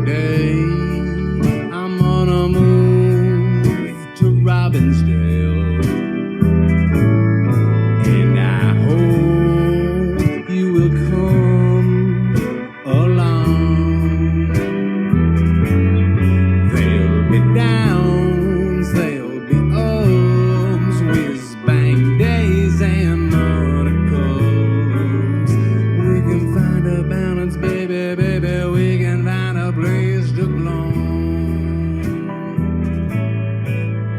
day I'm gonna move to Robbinsdale, and I hope you will come along. There'll be downs, there'll be ups, whiz bang days and monicums. We can find a balance, baby, baby, we can find a place to belong.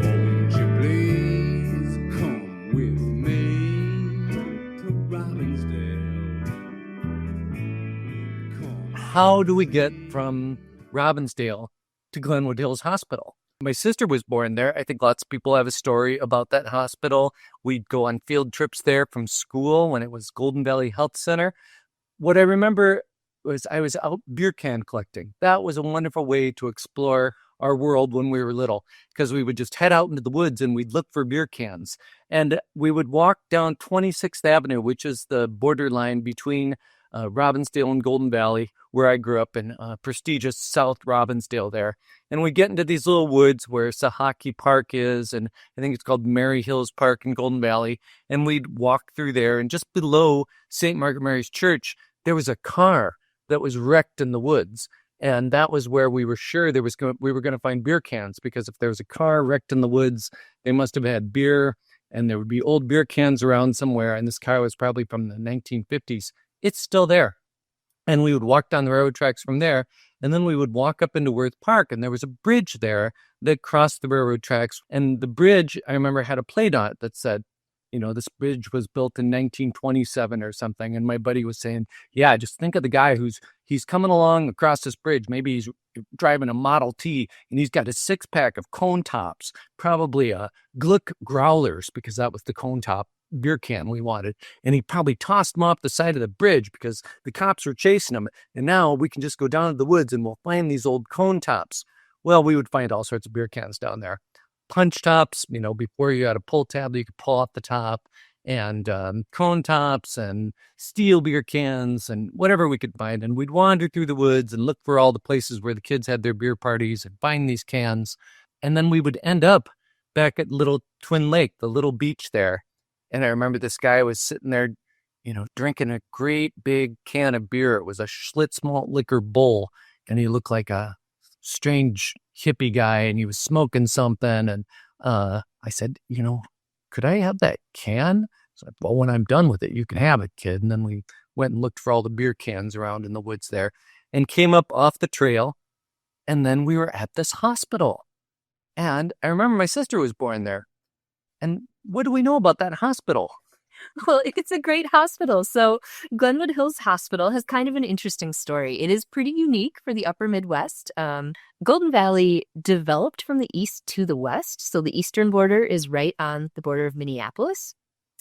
Won't you please come with me to Robbinsdale? Come. How do we get from Robbinsdale to Glenwood Hills Hospital? My sister was born there. I think lots of people have a story about that hospital. We'd go on field trips there from school when it was Golden Valley Health Center. What I remember was I was out beer can collecting. That was a wonderful way to explore our world when we were little, because we would just head out into the woods and we'd look for beer cans. And we would walk down 26th Avenue, which is the borderline between Robbinsdale and Golden Valley, where I grew up in prestigious South Robbinsdale there. And we get into these little woods where Sahaki Park is, and I think it's called Mary Hills Park in Golden Valley. And we'd walk through there, and just below St. Margaret Mary's Church, there was a car that was wrecked in the woods. And that was where we were sure we were going to find beer cans, because if there was a car wrecked in the woods, they must have had beer, and there would be old beer cans around somewhere. And this car was probably from the 1950s. It's still there. And we would walk down the railroad tracks from there, and then we would walk up into Worth Park, and there was a bridge there that crossed the railroad tracks. And the bridge, I remember, had a plate on it that said, this bridge was built in 1927 or something. And my buddy was saying, yeah, just think of the guy he's coming along across this bridge. Maybe he's driving a Model T, and he's got a 6-pack of cone tops, probably a Glick growlers, because that was the cone top beer can we wanted. And he probably tossed them off the side of the bridge because the cops were chasing him. And now we can just go down to the woods and we'll find these old cone tops. Well, we would find all sorts of beer cans down there. Punch tops, before you had a pull tab that you could pull off the top, and cone tops and steel beer cans and whatever we could find. And we'd wander through the woods and look for all the places where the kids had their beer parties and find these cans. And then we would end up back at Little Twin Lake, the little beach there. And I remember this guy was sitting there, drinking a great big can of beer. It was a Schlitz malt liquor bowl, and he looked like a strange hippie guy, and he was smoking something. And I said, could I have that can? He's like, well, when I'm done with it, you can have it, kid. And then we went and looked for all the beer cans around in the woods there and came up off the trail. And then we were at this hospital. And I remember my sister was born there. And what do we know about that hospital? Well, it's a great hospital. So Glenwood Hills Hospital has kind of an interesting story. It is pretty unique for the upper Midwest. Golden Valley developed from the east to the west. So the eastern border is right on the border of Minneapolis.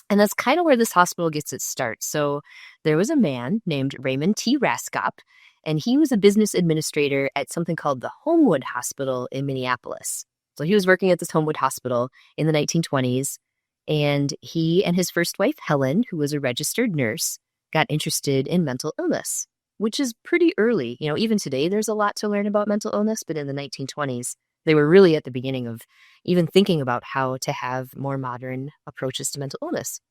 And that's kind of where this hospital gets its start. So there was a man named Raymond T. Raskop, and he was a business administrator at something called the Homewood Hospital in Minneapolis. So he was working at this Homewood Hospital in the 1920s. And he and his first wife, Helen, who was a registered nurse, got interested in mental illness, which is pretty early. Even today, there's a lot to learn about mental illness, but in the 1920s, they were really at the beginning of even thinking about how to have more modern approaches to mental illness.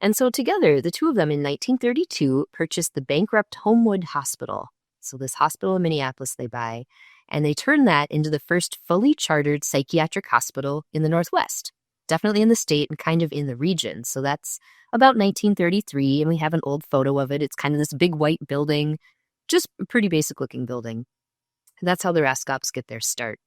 And so together, the two of them in 1932 purchased the bankrupt Homewood Hospital. So this hospital in Minneapolis they buy, and they turn that into the first fully chartered psychiatric hospital in the Northwest. Definitely in the state and kind of in the region. So that's about 1933, and we have an old photo of it. It's kind of this big white building, just a pretty basic looking building. And that's how the Raskops get their start.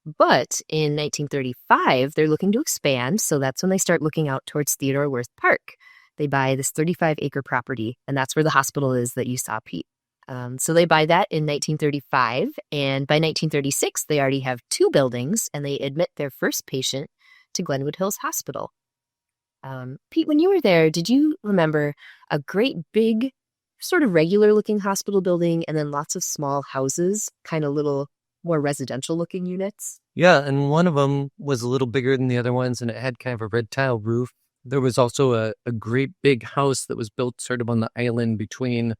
But in 1935, they're looking to expand, so that's when they start looking out towards Theodore Wirth Park. They buy this 35-acre property, and that's where the hospital is that you saw, Pete. So they buy that in 1935, and by 1936, they already have 2 buildings, and they admit their first patient to Glenwood Hills Hospital. Pete, when you were there, did you remember a great big, sort of regular looking hospital building and then lots of small houses, kind of little more residential looking units? Yeah, and one of them was a little bigger than the other ones, and it had kind of a red tile roof. There was also a great big house that was built sort of on the island between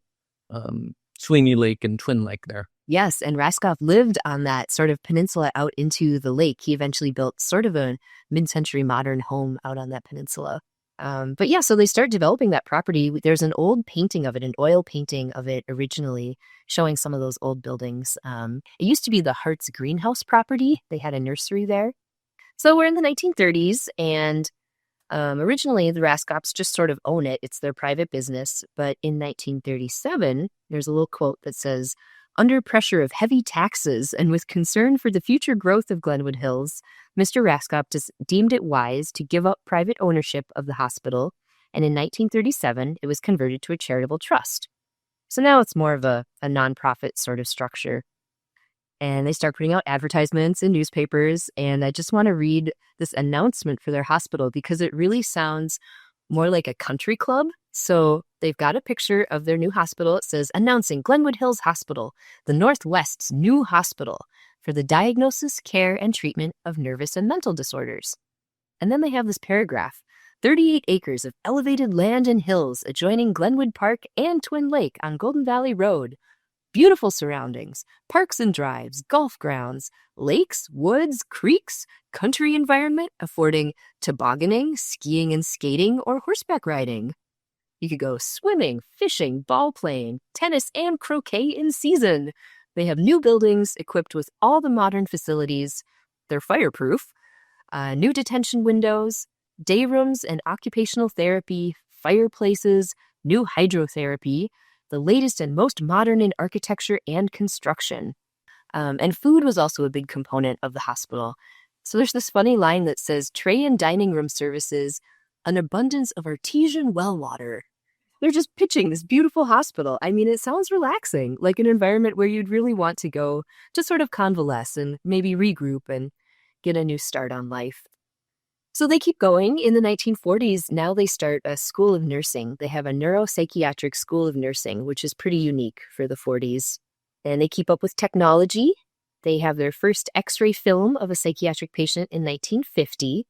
Sweeney Lake and Twin Lake there. Yes, and Raskoff lived on that sort of peninsula out into the lake. He eventually built sort of a mid-century modern home out on that peninsula. But yeah, so they start developing that property. There's an old painting of it, an oil painting of it originally, showing some of those old buildings. It used to be the Hart's greenhouse property. They had a nursery there. So we're in the 1930s, and originally the Raskoffs just sort of own it. It's their private business. But in 1937, there's a little quote that says, "Under pressure of heavy taxes and with concern for the future growth of Glenwood Hills, Mr. Raskoff deemed it wise to give up private ownership of the hospital, and in 1937, it was converted to a charitable trust." So now it's more of a nonprofit sort of structure. And they start putting out advertisements in newspapers, and I just want to read this announcement for their hospital because it really sounds more like a country club. So they've got a picture of their new hospital. It says, "Announcing Glenwood Hills Hospital, the Northwest's new hospital for the diagnosis, care, and treatment of nervous and mental disorders." And then they have this paragraph, 38 acres of elevated land and hills adjoining Glenwood Park and Twin Lake on Golden Valley Road. Beautiful surroundings, parks and drives, golf grounds, lakes, woods, creeks, country environment affording tobogganing, skiing and skating, or horseback riding. You could go swimming, fishing, ball playing, tennis, and croquet in season. They have new buildings equipped with all the modern facilities. They're fireproof, new detention windows, day rooms and occupational therapy, fireplaces, new hydrotherapy, the latest and most modern in architecture and construction. And food was also a big component of the hospital. So there's this funny line that says, "Tray and dining room services, an abundance of artesian well water." They're just pitching this beautiful hospital. I mean, it sounds relaxing, like an environment where you'd really want to go to sort of convalesce and maybe regroup and get a new start on life. So they keep going. In the 1940s, now they start a school of nursing. They have a neuropsychiatric school of nursing, which is pretty unique for the 40s. And they keep up with technology. They have their first X-ray film of a psychiatric patient in 1950.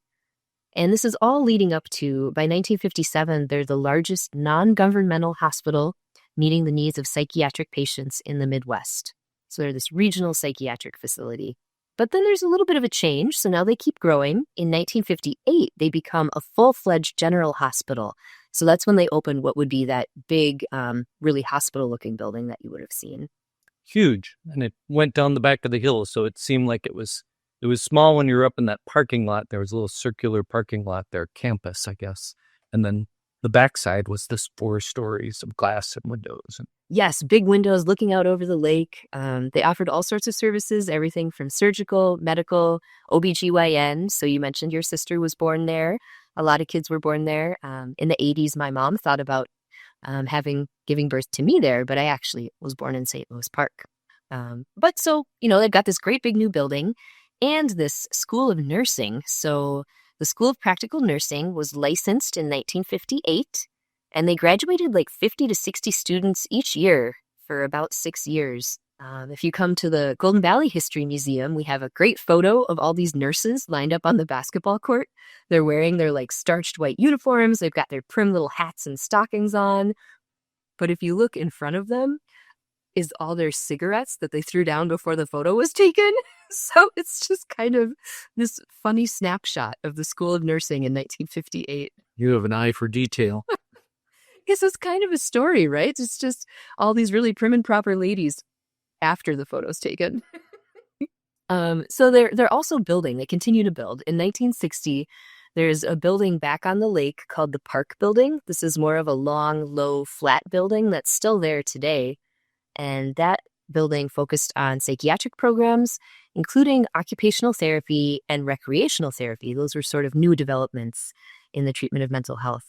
And this is all leading up to, by 1957, they're the largest non-governmental hospital meeting the needs of psychiatric patients in the Midwest. So they're this regional psychiatric facility. But then there's a little bit of a change, so now they keep growing. In 1958, they become a full-fledged general hospital. So that's when they opened what would be that big, really hospital-looking building that you would have seen. Huge. And it went down the back of the hill, so it seemed like it was small when you were up in that parking lot. There was a little circular parking lot there, campus, I guess. And then the backside was this 4 stories of glass and windows. Yes, big windows looking out over the lake. They offered all sorts of services, everything from surgical, medical, OBGYN. So you mentioned your sister was born there. A lot of kids were born there. In the 80s, my mom thought about giving birth to me there, but I actually was born in St. Louis Park. But so, they've got this great big new building and this school of nursing. So the School of Practical Nursing was licensed in 1958. And they graduated like 50 to 60 students each year for about 6 years. If you come to the Golden Valley History Museum, we have a great photo of all these nurses lined up on the basketball court. They're wearing their like starched white uniforms. They've got their prim little hats and stockings on. But if you look in front of them, is all their cigarettes that they threw down before the photo was taken. So it's just kind of this funny snapshot of the School of Nursing in 1958. You have an eye for detail. Guess it's kind of a story, right? It's just all these really prim and proper ladies after the photo's taken. So they're also building. They continue to build. In 1960, there's a building back on the lake called the Park Building. This is more of a long, low, flat building that's still there today. And that building focused on psychiatric programs, including occupational therapy and recreational therapy. Those were sort of new developments in the treatment of mental health.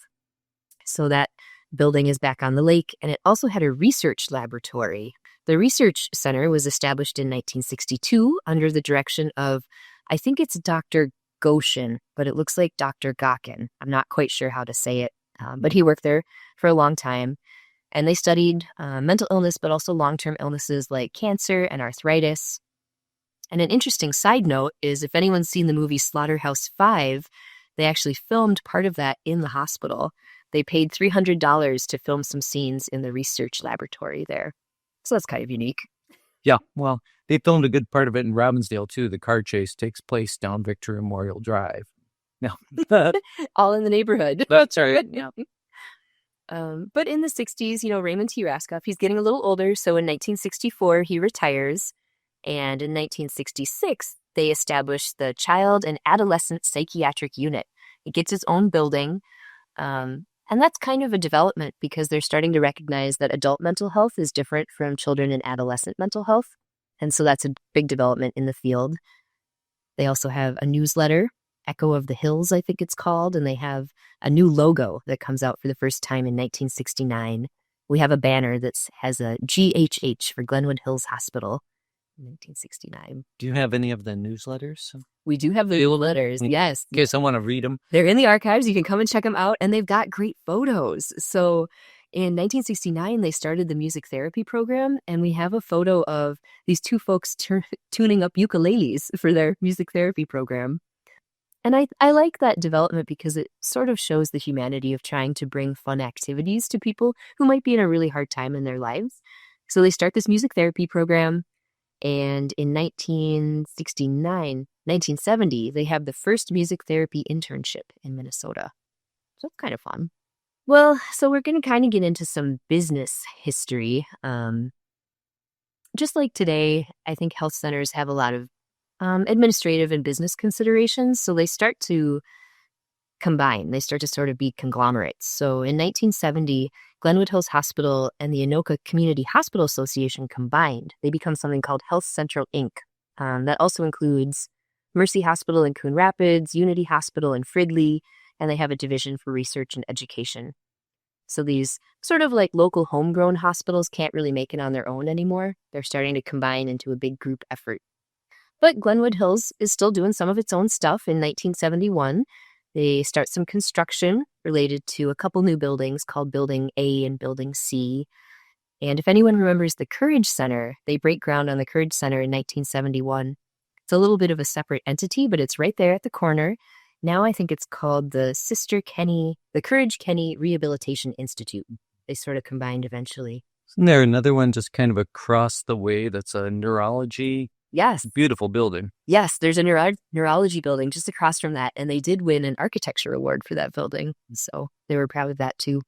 So that building is back on the lake, and it also had a research laboratory. The research center was established in 1962 under the direction of, I think it's Dr. Goshen, but it looks like Dr. Gawkin. I'm not quite sure how to say it, but he worked there for a long time. And they studied mental illness, but also long-term illnesses like cancer and arthritis. And an interesting side note is if anyone's seen the movie Slaughterhouse-5, they actually filmed part of that in the hospital. They paid $300 to film some scenes in the research laboratory there. So that's kind of unique. Yeah, well, they filmed a good part of it in Robbinsdale, too. The car chase takes place down Victory Memorial Drive. No, All in the neighborhood. that's right. Yeah. But in the 60s, Raymond T. Raskoff, he's getting a little older. So in 1964, he retires. And in 1966, they established the Child and Adolescent Psychiatric Unit. It gets its own building. And that's kind of a development because they're starting to recognize that adult mental health is different from children and adolescent mental health. And so that's a big development in the field. They also have a newsletter, Echo of the Hills, I think it's called, and they have a new logo that comes out for the first time in 1969. We have a banner that has a GHH for Glenwood Hills Hospital in 1969. Do you have any of the newsletters? We do have the newsletters, yes. In case I want to read them. They're in the archives. You can come and check them out, and they've got great photos. So in 1969, they started the music therapy program, and we have a photo of these two folks tuning up ukuleles for their music therapy program. And I like that development because it sort of shows the humanity of trying to bring fun activities to people who might be in a really hard time in their lives. So they start this music therapy program, and in 1970, they have the first music therapy internship in Minnesota. So it's kind of fun. Well, so we're going to kind of get into some business history. Just like today, I think health centers have a lot of administrative and business considerations. So they start to combine. They start to sort of be conglomerates. So in 1970, Glenwood Hills Hospital and the Anoka Community Hospital Association combined. They become something called Health Central, Inc. That also includes Mercy Hospital in Coon Rapids, Unity Hospital in Fridley, and they have a division for research and education. So these sort of like local homegrown hospitals can't really make it on their own anymore. They're starting to combine into a big group effort. But Glenwood Hills is still doing some of its own stuff. In 1971, they start some construction related to a couple new buildings called Building A and Building C. And if anyone remembers the Courage Center, they break ground on the Courage Center in 1971. It's a little bit of a separate entity, but it's right there at the corner. Now I think it's called the Courage Kenny Rehabilitation Institute. They sort of combined eventually. Isn't there another one just kind of across the way that's a neurology? Yes. Beautiful building. Yes, there's a neurology building just across from that, and they did win an architecture award for that building. So they were proud of that too.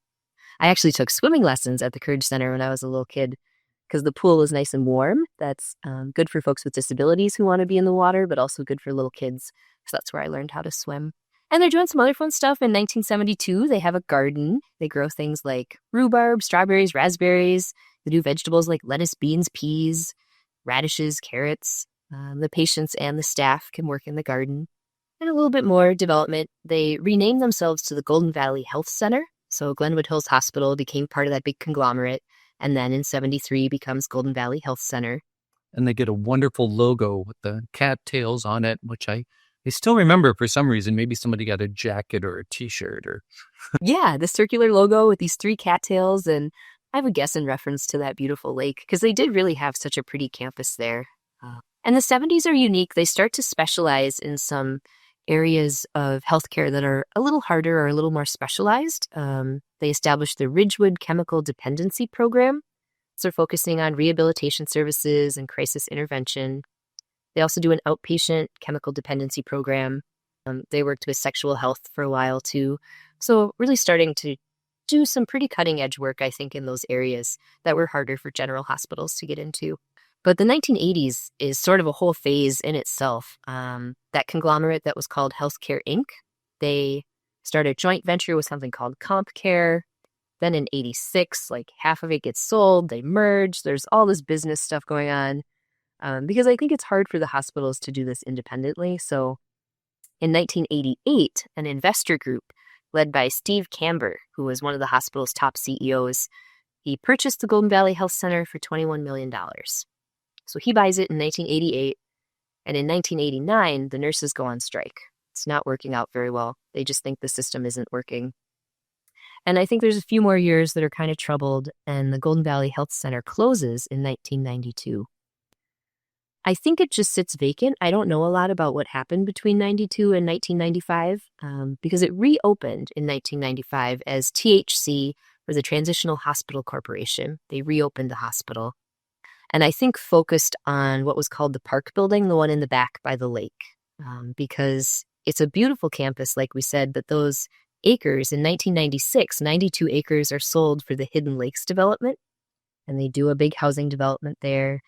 I actually took swimming lessons at the Courage Center when I was a little kid because the pool is nice and warm. That's good for folks with disabilities who want to be in the water, but also good for little kids. So that's where I learned how to swim. And they're doing some other fun stuff. In 1972, they have a garden. They grow things like rhubarb, strawberries, raspberries. They do vegetables like lettuce, beans, peas, radishes, carrots. The patients and the staff can work in the garden. And a little bit more development. They renamed themselves to the Golden Valley Health Center. So Glenwood Hills Hospital became part of that big conglomerate. And then in 73 becomes Golden Valley Health Center. And they get a wonderful logo with the cattails on it, which I still remember for some reason. Maybe somebody got a jacket or a T-shirt or... Yeah, the circular logo with these 3 cattails. And I would guess in reference to that beautiful lake, because they did really have such a pretty campus there. And the 70s are unique. They start to specialize in some areas of healthcare that are a little harder or a little more specialized. They established the Ridgewood Chemical Dependency Program. So focusing on rehabilitation services and crisis intervention. They also do an outpatient chemical dependency program. They worked with sexual health for a while too. So really starting to do some pretty cutting edge work, I think, in those areas that were harder for general hospitals to get into. But the 1980s is sort of a whole phase in itself. That conglomerate that was called Healthcare Inc., they started a joint venture with something called CompCare. Then in 86, like half of it gets sold, they merge. There's all this business stuff going on because I think it's hard for the hospitals to do this independently. So in 1988, an investor group led by Steve Camber, who was one of the hospital's top CEOs, he purchased the Golden Valley Health Center for $21 million. So he buys it in 1988, and in 1989, the nurses go on strike. It's not working out very well. They just think the system isn't working. And I think there's a few more years that are kind of troubled, and the Golden Valley Health Center closes in 1992. I think it just sits vacant. I don't know a lot about what happened between 92 and 1995 because it reopened in 1995 as THC, or the Transitional Hospital Corporation. They reopened the hospital. and I think focused on what was called the Park Building, the one in the back by the lake, because it's a beautiful campus, like we said, but those acres in 1996, 92 acres are sold for the Hidden Lakes development, and they do a big housing development there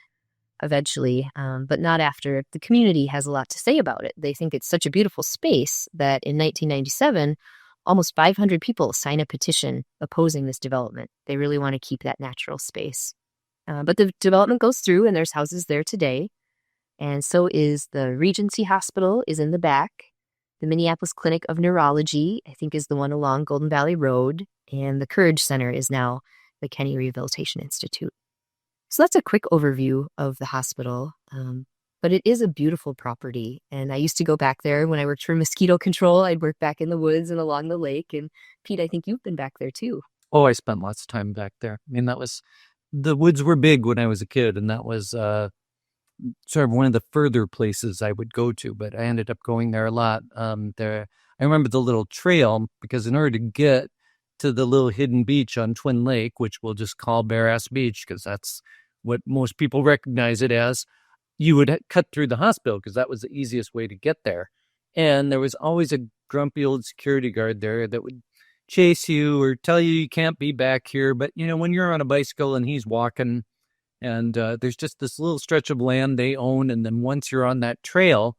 eventually, but not after. The community has a lot to say about it. They think it's such a beautiful space that in 1997, almost 500 people sign a petition opposing this development. They really want to keep that natural space. But the development goes through, and there's houses there today. And so is the Regency Hospital is in the back. The Minneapolis Clinic of Neurology, I think, is the one along Golden Valley Road. And the Courage Center is now the Kenny Rehabilitation Institute. So that's a quick overview of the hospital. But it is a beautiful property. And I used to go back there when I worked for mosquito control. I'd work back in the woods and along the lake. And Pete, I think you've been back there too. Oh, I spent lots of time back there. I mean, the woods were big when I was a kid, and that was sort of one of the further places I would go to, but I ended up going there a lot. I remember the little trail, because in order to get to the little hidden beach on Twin Lake, which we'll just call Bear Ass Beach, because that's what most people recognize it as, you would cut through the hospital, because that was the easiest way to get there. And there was always a grumpy old security guard there that would chase you or tell you can't be back here. But, when you're on a bicycle and he's walking, and there's just this little stretch of land they own. And then once you're on that trail,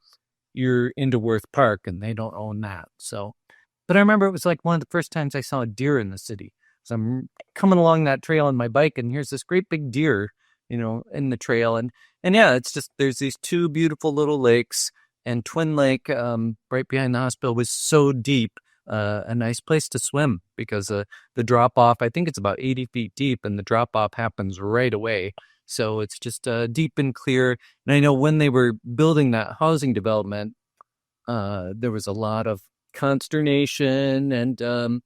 you're into Worth Park, and they don't own that. So, but I remember it was like one of the first times I saw a deer in the city. So I'm coming along that trail on my bike, and here's this great big deer, in the trail. And yeah, it's just, there's these two beautiful little lakes, and Twin Lake, right behind the hospital, was so deep, a nice place to swim, because the drop off, I think it's about 80 feet deep, and the drop off happens right away. So it's just deep and clear. And I know when they were building that housing development, there was a lot of consternation and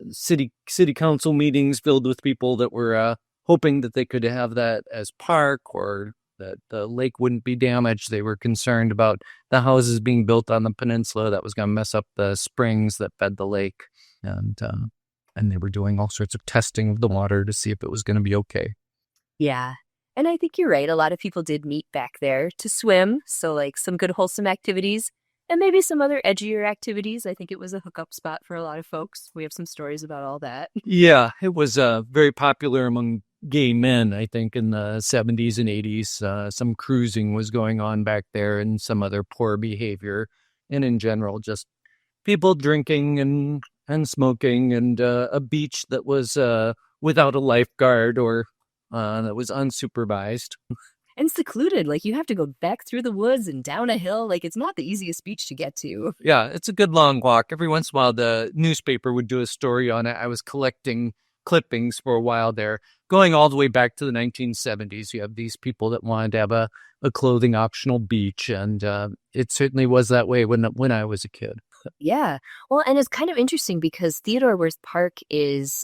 city council meetings filled with people that were hoping that they could have that as park, or that the lake wouldn't be damaged. They were concerned about the houses being built on the peninsula that was going to mess up the springs that fed the lake. And they were doing all sorts of testing of the water to see if it was going to be okay. Yeah. And I think you're right. A lot of people did meet back there to swim. So like some good wholesome activities, and maybe some other edgier activities. I think it was a hookup spot for a lot of folks. We have some stories about all that. Yeah, it was very popular among gay men, I think, in the 70s and 80s. Some cruising was going on back there, and some other poor behavior. And in general, just people drinking and smoking, and a beach that was without a lifeguard, or that was unsupervised. And secluded, like you have to go back through the woods and down a hill. Like it's not the easiest beach to get to. Yeah, it's a good long walk. Every once in a while, the newspaper would do a story on it. I was collecting clippings for a while there, going all the way back to the 1970s. You have these people that wanted to have a clothing optional beach, and it certainly was that way when I was a kid. Yeah. Well, and it's kind of interesting because Theodore Worth Park is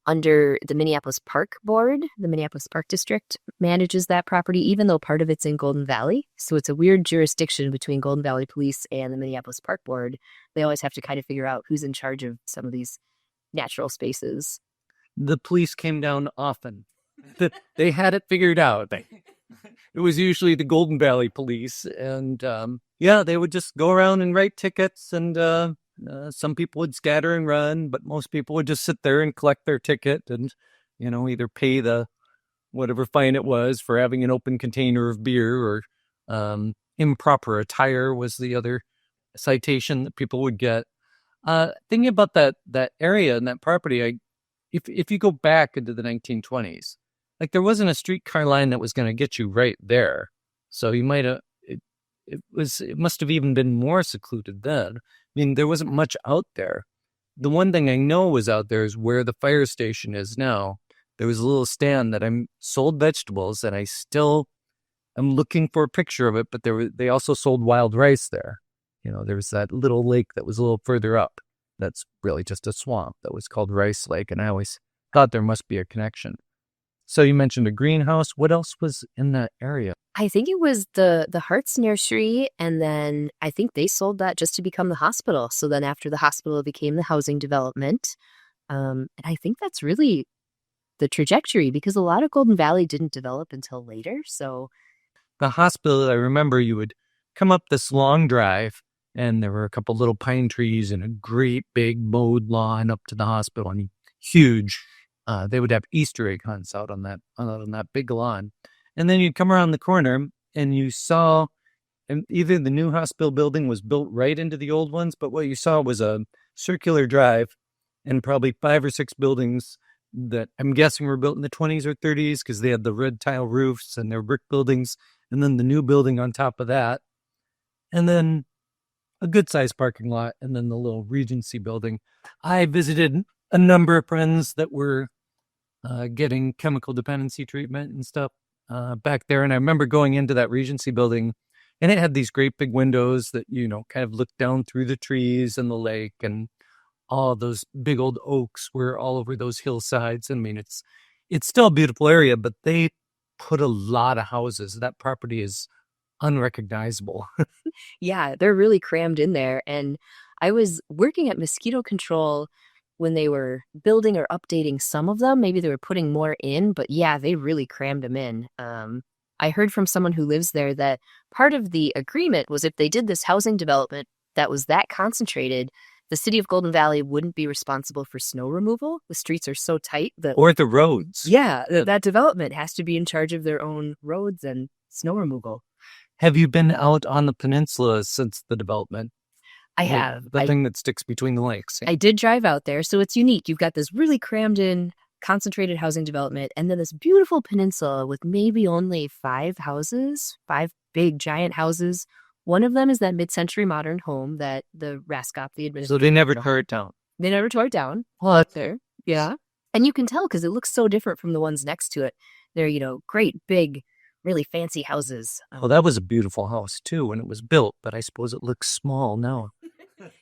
under the Minneapolis Park Board. The Minneapolis Park District manages that property, even though part of it's in Golden Valley. So it's a weird jurisdiction between Golden Valley Police and the Minneapolis Park Board. They always have to kind of figure out who's in charge of some of these natural spaces. The police came down often. They had it figured out. It was usually the Golden Valley Police. And they would just go around and write tickets, and some people would scatter and run, but most people would just sit there and collect their ticket and, either pay the whatever fine it was for having an open container of beer, or improper attire was the other citation that people would get. Thinking about that area and that property, if you go back into the 1920s, like there wasn't a streetcar line that was going to get you right there. So you might have, it must have even been more secluded then. I mean, there wasn't much out there. The one thing I know was out there is where the fire station is now. There was a little stand that sold vegetables, and I still am looking for a picture of it, but they also sold wild rice there. There was that little lake that was a little further up. That's really just a swamp that was called Rice Lake, and I always thought there must be a connection. So you mentioned a greenhouse. What else was in that area? I think it was the Hart's Nursery, and then I think they sold that just to become the hospital. So then after the hospital, it became the housing development. And I think that's really the trajectory because a lot of Golden Valley didn't develop until later. So The hospital, I remember you would come up this long drive, and there were a couple little pine trees and a great big mowed lawn up to the hospital, and huge. They would have Easter egg hunts out on that big lawn. And then you'd come around the corner and you saw, and either the new hospital building was built right into the old ones, but what you saw was a circular drive and probably 5 or 6 buildings that I'm guessing were built in the 20s or 30s because they had the red tile roofs and they're brick buildings, and then the new building on top of that, and then a good sized parking lot, and then the little Regency building. I visited a number of friends that were getting chemical dependency treatment and stuff back there. And I remember going into that Regency building, and it had these great big windows that, kind of looked down through the trees and the lake, and all those big old oaks were all over those hillsides. I mean, it's still a beautiful area, but they put a lot of houses. That property is unrecognizable. yeah, they're really crammed in there. And I was working at mosquito control when they were building or updating some of them. Maybe they were putting more in, but yeah, they really crammed them in. I heard from someone who lives there that part of the agreement was if they did this housing development that was that concentrated, the city of Golden Valley wouldn't be responsible for snow removal. The streets are so tight that Or the roads. yeah, that development has to be in charge of their own roads and snow removal. Have you been out on the peninsula since the development? I have. The thing that sticks between the lakes. I did drive out there, so it's unique. You've got this really crammed in, concentrated housing development, and then this beautiful peninsula with maybe only 5 houses, 5 big giant houses. One of them is that mid-century modern home that the Raskop, the administrator. So they never tore it down. They never tore it down. What? There, yeah. And you can tell because it looks so different from the ones next to it. They're, great, big, really fancy houses. Well, that was a beautiful house too when it was built, but I suppose it looks small now.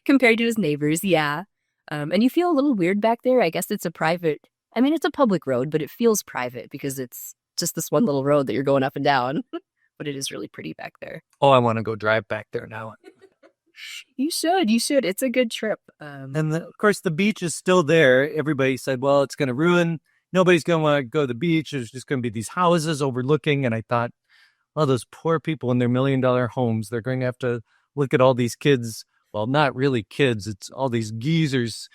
Compared to his neighbors, yeah. And you feel a little weird back there. I guess it's a public road, but it feels private because it's just this one little road that you're going up and down. But it is really pretty back there. Oh, I want to go drive back there now. You should. It's a good trip. And of course, the beach is still there. Everybody said, well, it's going to ruin. Nobody's going to want to go to the beach. There's just going to be these houses overlooking. And I thought, well, those poor people in their $1 million homes, they're going to have to look at all these kids. Well, not really kids. It's all these geezers,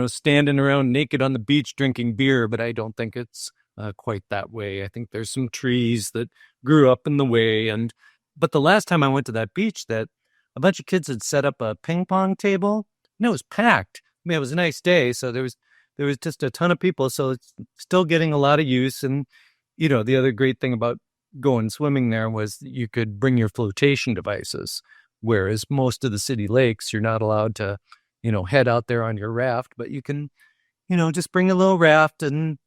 standing around naked on the beach drinking beer. But I don't think it's quite that way. I think there's some trees that grew up in the way. But the last time I went to that beach, that a bunch of kids had set up a ping pong table, and it was packed. I mean, it was a nice day, so there was just a ton of people. So it's still getting a lot of use. And the other great thing about going swimming there was you could bring your flotation devices, whereas most of the city lakes, you're not allowed to, head out there on your raft, but you can, just bring a little raft and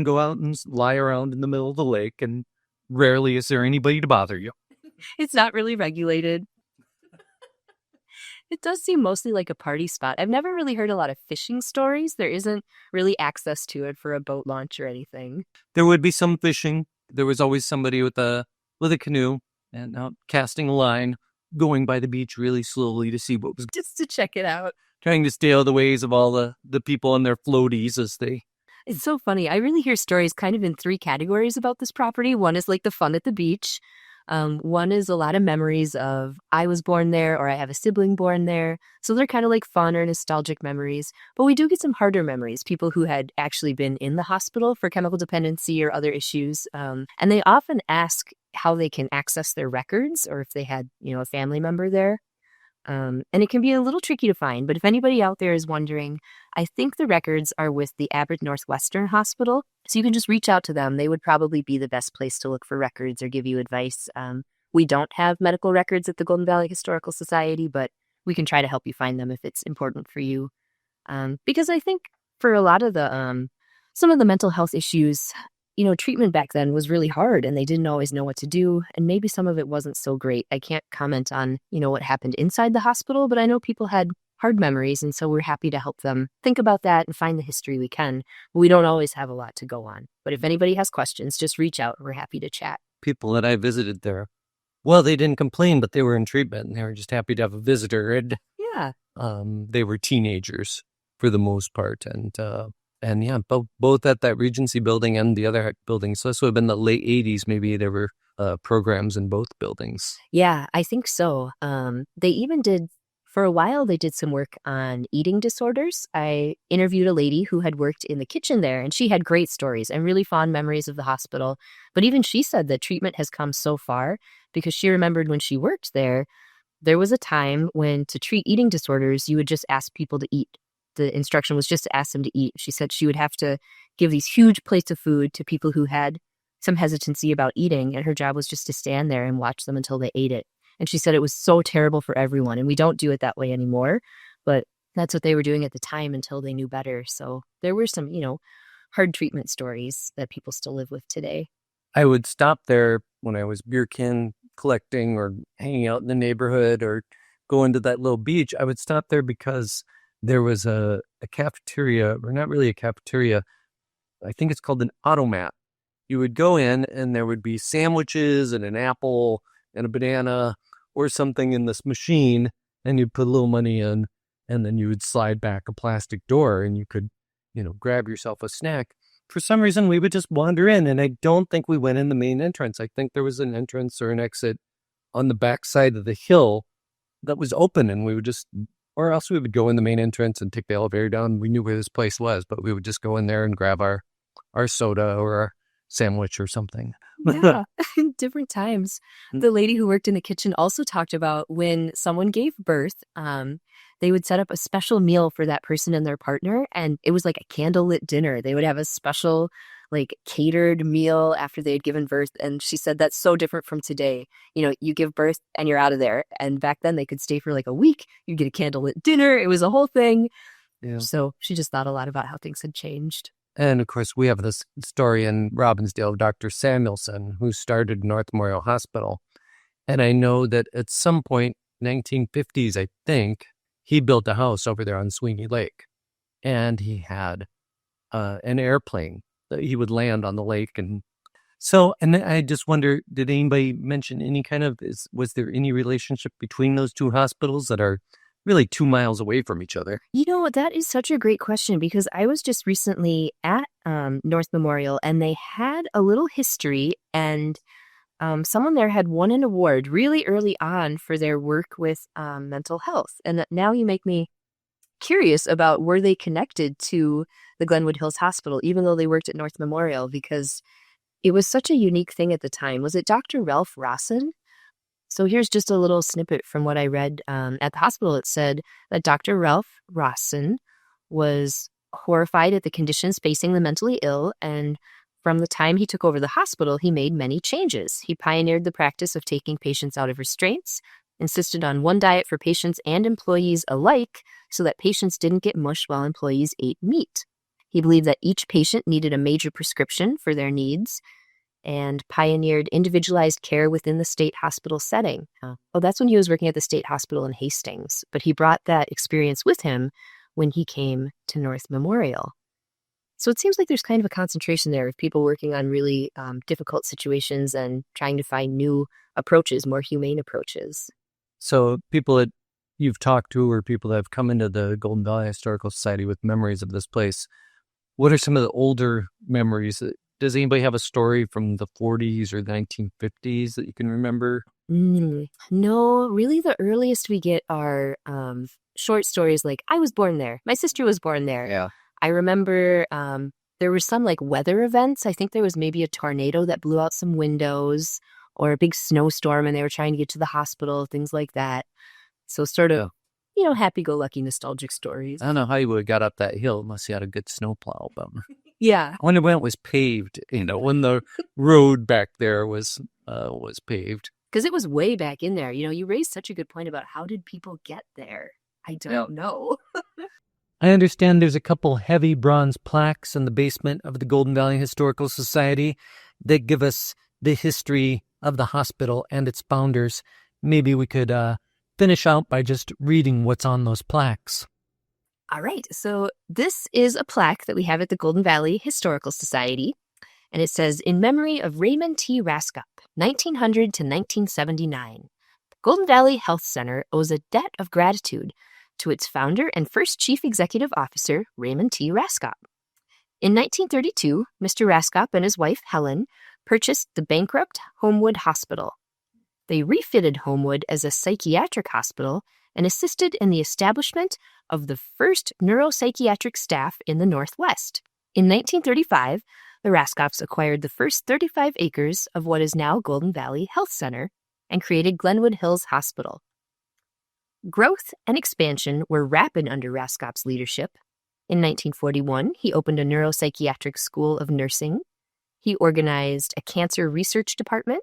go out and lie around in the middle of the lake, and rarely is there anybody to bother you. It's not really regulated. It does seem mostly like a party spot. I've never really heard a lot of fishing stories. There isn't really access to it for a boat launch or anything. There would be some fishing. There was always somebody with a canoe and out casting a line, going by the beach really slowly to see what was, Just to check it out. trying to stay out of the ways of all the people on their floaties as they. It's so funny. I really hear stories kind of in 3 categories about this property. One is like the fun at the beach. One is a lot of memories of I was born there or I have a sibling born there. So they're kind of like fun or nostalgic memories. But we do get some harder memories, people who had actually been in the hospital for chemical dependency or other issues. And they often ask how they can access their records or if they had, a family member there. And it can be a little tricky to find, but if anybody out there is wondering, I think the records are with the Abbott Northwestern Hospital. So you can just reach out to them. They would probably be the best place to look for records or give you advice. We don't have medical records at the Golden Valley Historical Society, but we can try to help you find them if it's important for you. Because I think for a lot of the, some of the mental health issues, treatment back then was really hard and they didn't always know what to do. And maybe some of it wasn't so great. I can't comment on, what happened inside the hospital, but I know people had hard memories. And so we're happy to help them think about that and find the history we can. But we don't always have a lot to go on. But if anybody has questions, just reach out. We're happy to chat. People that I visited there, well, they didn't complain, but they were in treatment and they were just happy to have a visitor. And Yeah. they were teenagers for the most part. And And yeah, both at that Regency building and the other building. So this would have been the late 80s. Maybe there were programs in both buildings. Yeah, I think so. They even did, for a while, they did some work on eating disorders. I interviewed a lady who had worked in the kitchen there, and she had great stories and really fond memories of the hospital. But even she said that treatment has come so far because she remembered when she worked there, there was a time when to treat eating disorders, you would just ask people to eat. The instruction was just to ask them to eat. She said she would have to give these huge plates of food to people who had some hesitancy about eating, and her job was just to stand there and watch them until they ate it. And she said it was so terrible for everyone, and we don't do it that way anymore, but that's what they were doing at the time until they knew better. So there were some, hard treatment stories that people still live with today. I would stop there when I was beer can collecting or hanging out in the neighborhood or going to that little beach. I would stop there because there was a cafeteria, or not really a cafeteria. I think it's called an automat. You would go in and there would be sandwiches and an apple and a banana or something in this machine, and you'd put a little money in, and then you would slide back a plastic door and you could, grab yourself a snack. For some reason, we would just wander in, and I don't think we went in the main entrance. I think there was an entrance or an exit on the back side of the hill that was open, and we would just, or else we would go in the main entrance and take the elevator down. We knew where this place was, but we would just go in there and grab our soda or our sandwich or something. Yeah, different times. The lady who worked in the kitchen also talked about when someone gave birth, they would set up a special meal for that person and their partner, and it was like a candlelit dinner. They would have a special, catered meal after they had given birth, and she said that's so different from today. You give birth and you're out of there, and back then they could stay for like a week. You'd get a candlelit dinner. It was a whole thing. Yeah. So she just thought a lot about how things had changed. And of course, we have this story in Robbinsdale of Dr. Samuelson, who started North Memorial Hospital. And I know that at some point, 1950s, I think, he built a house over there on Sweeney Lake. And he had an airplane that he would land on the lake. And I just wonder, did anybody mention any was there any relationship between those two hospitals that are really 2 miles away from each other? That is such a great question, because I was just recently at North Memorial, and they had a little history, and someone there had won an award really early on for their work with mental health. And now you make me curious about, were they connected to the Glenwood Hills Hospital, even though they worked at North Memorial, because it was such a unique thing at the time. Was it Dr. Ralph Rossin? So here's just a little snippet from what I read at the hospital. It said that Dr. Ralph Rossin was horrified at the conditions facing the mentally ill, and from the time he took over the hospital, he made many changes. He pioneered the practice of taking patients out of restraints, insisted on one diet for patients and employees alike so that patients didn't get mush while employees ate meat. He believed that each patient needed a major prescription for their needs, and pioneered individualized care within the state hospital setting. That's when he was working at the state hospital in Hastings, but he brought that experience with him when he came to North Memorial. So it seems like there's kind of a concentration there of people working on really difficult situations and trying to find new approaches, more humane approaches. So people that you've talked to, or people that have come into the Golden Valley Historical Society with memories of this place, what are some of the older memories? Does anybody have a story from the 40s or the 1950s that you can remember? No, really the earliest we get are short stories like, I was born there. My sister was born there. Yeah. I remember there were some weather events. I think there was maybe a tornado that blew out some windows, or a big snowstorm, and they were trying to get to the hospital, things like that. So sort of, happy-go-lucky nostalgic stories. I don't know how you would have got up that hill unless you had a good snowplow. But Yeah. I wonder when it was paved, when the road back there was paved. Because it was way back in there. You raised such a good point about how did people get there? I don't know. I understand there's a couple heavy bronze plaques in the basement of the Golden Valley Historical Society that give us the history of the hospital and its founders. Maybe we could finish out by just reading what's on those plaques. All right. So this is a plaque that we have at the Golden Valley Historical Society. And it says, in memory of Raymond T. Raskup, 1900 to 1979. The Golden Valley Health Center owes a debt of gratitude to its founder and first chief executive officer, Raymond T. Raskup. In 1932, Mr. Raskop and his wife, Helen, purchased the bankrupt Homewood Hospital. They refitted Homewood as a psychiatric hospital and assisted in the establishment of the first neuropsychiatric staff in the Northwest. In 1935, the Raskops acquired the first 35 acres of what is now Golden Valley Health Center and created Glenwood Hills Hospital. Growth and expansion were rapid under Raskop's leadership. In 1941, he opened a neuropsychiatric school of nursing. He organized a cancer research department.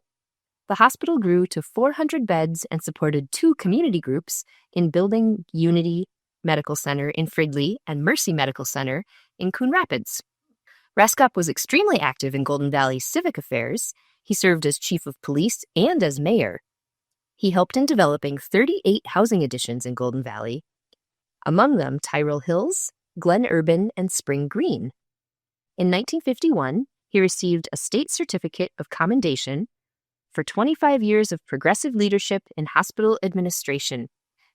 The hospital grew to 400 beds and supported 2 community groups in building Unity Medical Center in Fridley and Mercy Medical Center in Coon Rapids. Raskop was extremely active in Golden Valley's civic affairs. He served as chief of police and as mayor. He helped in developing 38 housing additions in Golden Valley, among them Tyrell Hills, Glen Urban, and Spring Green. In 1951, he received a state certificate of commendation for 25 years of progressive leadership in hospital administration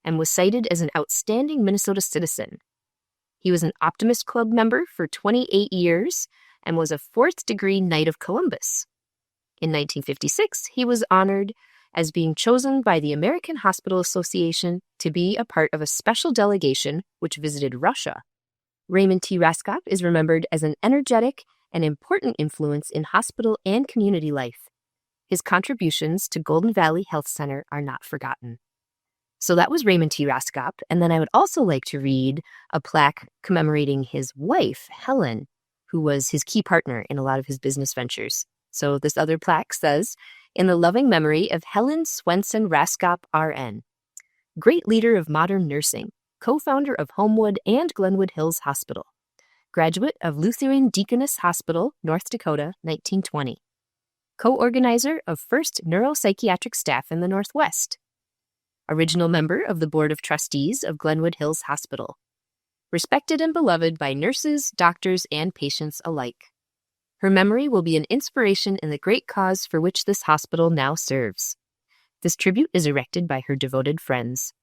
and was cited as an outstanding Minnesota citizen. He was an Optimist Club member for 28 years and was a 4th-degree Knight of Columbus. In 1956, he was honored as being chosen by the American Hospital Association to be a part of a special delegation which visited Russia. Raymond T. Raskop is remembered as an energetic and important influence in hospital and community life. His contributions to Golden Valley Health Center are not forgotten. So that was Raymond T. Raskop, and then I would also like to read a plaque commemorating his wife, Helen, who was his key partner in a lot of his business ventures. So this other plaque says, "In the loving memory of Helen Swenson Raskop, R.N., great leader of modern nursing, co-founder of Homewood and Glenwood Hills Hospital, graduate of Lutheran Deaconess Hospital, North Dakota, 1920, co-organizer of First Neuropsychiatric Staff in the Northwest, original member of the Board of Trustees of Glenwood Hills Hospital, respected and beloved by nurses, doctors, and patients alike. Her memory will be an inspiration in the great cause for which this hospital now serves. This tribute is erected by her devoted friends."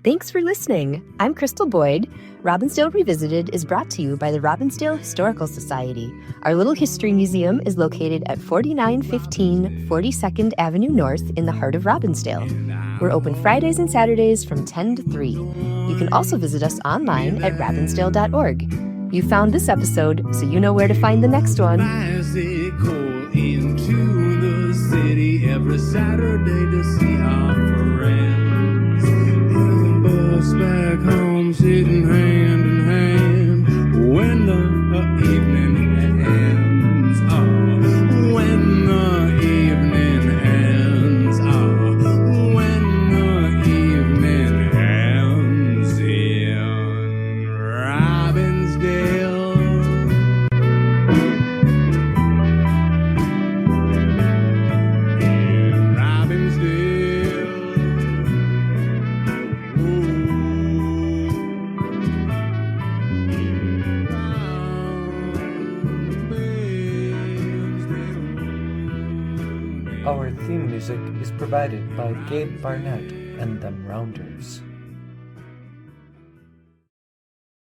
Thanks for listening. I'm Crystal Boyd. Robbinsdale Revisited is brought to you by the Robbinsdale Historical Society. Our little history museum is located at 4915 42nd Avenue North in the heart of Robbinsdale. We're open Fridays and Saturdays from 10 to 3. You can also visit us online at robbinsdale.org. You found this episode, so you know where to find the next one. Bicycle into the city every Saturday to see our friends. In the bus back home, sitting hand in hand when the evening ends. Oh, when the evening ends. Oh, when the evening ends in Robbinsdale. Our theme music is provided by Gabe Barnett and Them Rounders.